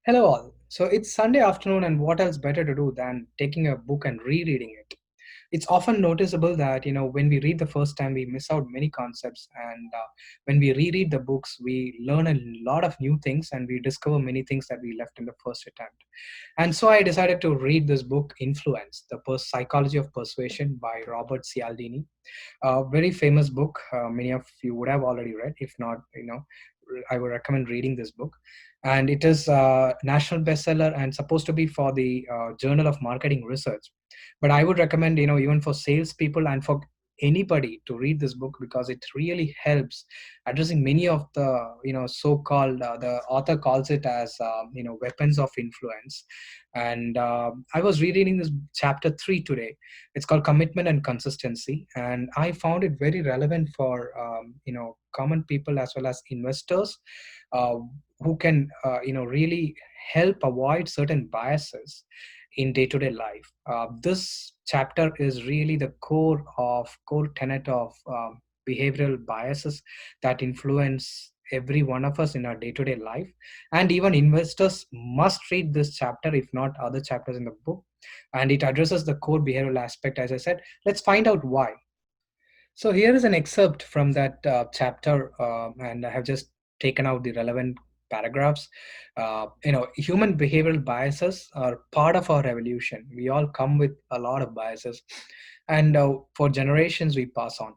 Hello, all. So it's Sunday afternoon, and what else better to do than taking a book and rereading it? It's often noticeable that when we read the first time, we miss out many concepts, and when we reread the books, we learn a lot of new things, and we discover many things that we left in the first attempt. And so I decided to read this book, Influence: Psychology of Persuasion by Robert Cialdini. A very famous book. Many of you would have already read. If not, I would recommend reading this book. And it is a national bestseller and supposed to be for the Journal of Marketing Research. But I would recommend, even for salespeople and for anybody to read this book because it really helps addressing many of the, so-called, the author calls it as, weapons of influence. And I was rereading this chapter 3 today. It's called Commitment and Consistency, and I found it very relevant for common people as well as investors, uh, who can really help avoid certain biases in day-to-day life. This chapter is really the core tenet of behavioral biases that influence every one of us in our day-to-day life, and even investors must read this chapter, if not other chapters in the book. And it addresses the core behavioral aspect, as I said. Let's find out why. So here is an excerpt from that chapter, and I have just taken out the relevant paragraphs. Human behavioral biases are part of our evolution. We all come with a lot of biases, and for generations we pass on.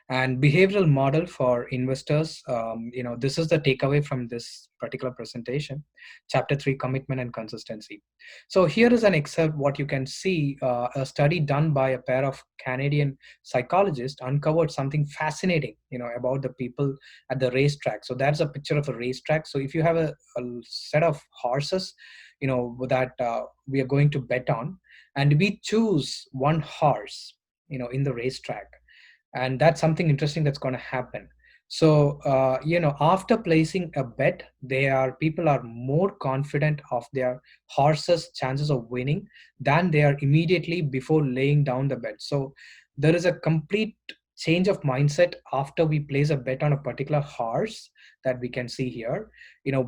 And behavioral model for investors, this is the takeaway from this particular presentation, chapter 3, Commitment and Consistency. So here is an excerpt. What you can see, a study done by a pair of Canadian psychologist uncovered something fascinating about the people at the racetrack. So that's a picture of a racetrack. So if you have a set of horses that we are going to bet on, and we choose one horse in the racetrack, and that's something interesting that's going to happen. So after placing a bet, people are more confident of their horses chances of winning than they are immediately before laying down the bet. So there is a complete change of mindset after we place a bet on a particular horse, that we can see here.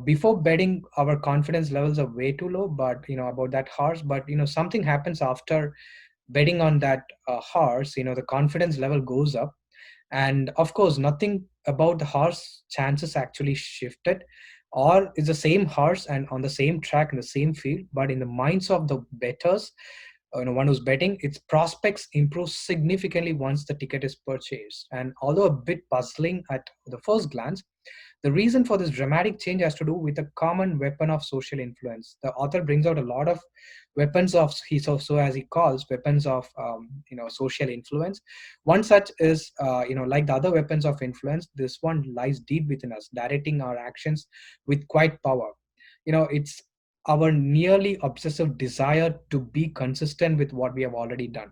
Before betting, our confidence levels are way too low, but about that horse. But something happens after betting on that horse. The confidence level goes up, and of course nothing about the horse chances actually shifted, or it's the same horse and on the same track in the same field, but in the minds of the bettors, one who's betting, its prospects improve significantly once the ticket is purchased. And although a bit puzzling at the first glance, the reason for this dramatic change has to do with a common weapon of social influence. The author brings out a lot of weapons of, so as he calls, weapons of social influence. One such is, like the other weapons of influence, this one lies deep within us, directing our actions with quite power. It's our nearly obsessive desire to be consistent with what we have already done.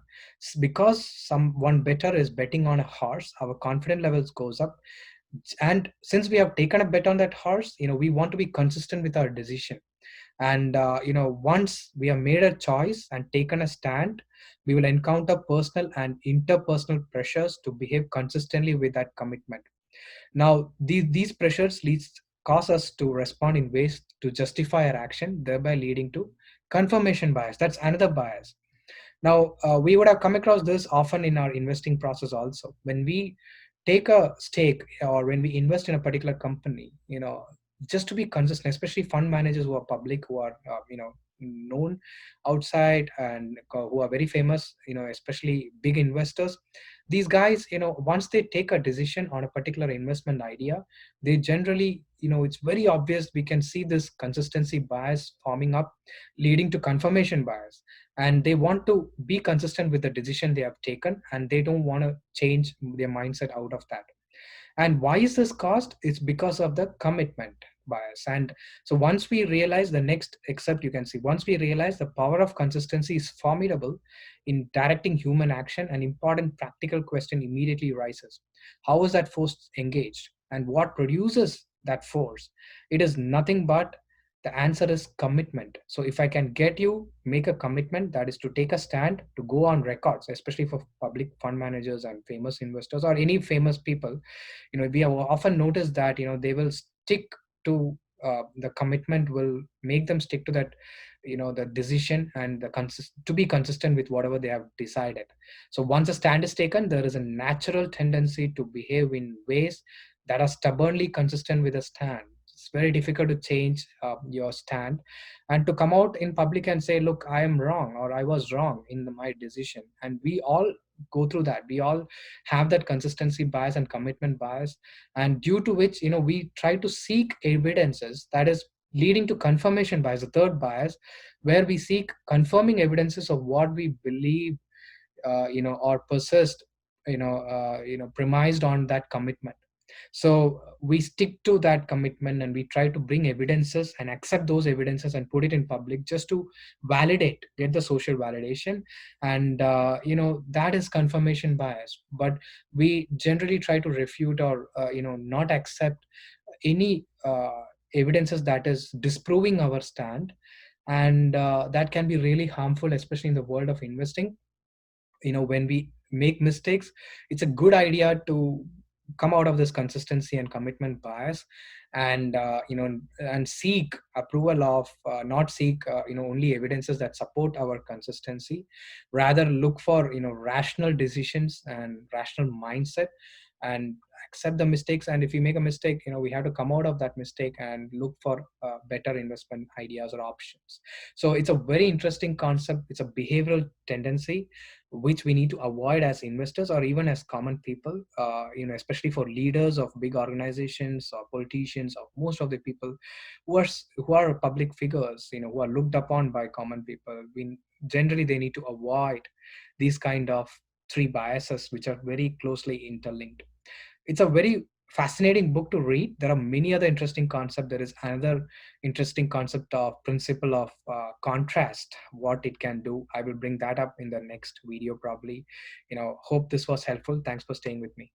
Because someone better is betting on a horse, our confidence levels goes up, and since we have taken a bet on that horse, we want to be consistent with our decision. And once we have made a choice and taken a stand, we will encounter personal and interpersonal pressures to behave consistently with that commitment. Now these pressures leads cause us to respond in ways to justify our action, thereby leading to confirmation bias. That's another bias. Now, we would have come across this often in our investing process also. When we take a stake or when we invest in a particular company, just to be consistent, especially fund managers who are public, who are, known outside, and who are very famous, especially big investors. These guys, once they take a decision on a particular investment idea, they generally, it's very obvious. We can see this consistency bias forming up, leading to confirmation bias, and they want to be consistent with the decision they have taken, and they don't want to change their mindset out of that. And why is this caused? It's because of the commitment bias. And so once we realize, the next except you can see, once we realize the power of consistency is formidable in directing human action, an important practical question immediately rises: how is that force engaged, and what produces that force? It is nothing but, the answer is commitment. So if I can get you make a commitment, that is to take a stand, to go on records, especially for public fund managers and famous investors or any famous people, we have often noticed that they will stick to the commitment will make them stick to that, the decision, and to be consistent with whatever they have decided. So once a stand is taken, there is a natural tendency to behave in ways that are stubbornly consistent with a stand. It's very difficult to change your stand, and to come out in public and say, look, I am wrong, or I was wrong in my decision. And we all go through that. We all have that consistency bias and commitment bias, and due to which, we try to seek evidences that is leading to confirmation bias, the third bias, where we seek confirming evidences of what we believe, or persist, premised on that commitment. So we stick to that commitment, and we try to bring evidences and accept those evidences and put it in public just to get the social validation. And that is confirmation bias. But we generally try to refute, or not accept any evidences that is disproving our stand. And that can be really harmful, especially in the world of investing. When we make mistakes, it's a good idea to come out of this consistency and commitment bias, and and seek approval of, not seek only evidences that support our consistency. Rather look for rational decisions and rational mindset, and accept the mistakes. And if we make a mistake, we have to come out of that mistake and look for better investment ideas or options. So it's a very interesting concept. It's a behavioral tendency which we need to avoid as investors, or even as common people, especially for leaders of big organizations or politicians, or most of the people who are public figures, who are looked upon by common people. Generally they need to avoid these kind of three biases, which are very closely interlinked. It's a very fascinating book to read. There are many other interesting concepts. There is another interesting concept of principle of contrast, what it can do. I will bring that up in the next video probably. Hope this was helpful. Thanks for staying with me.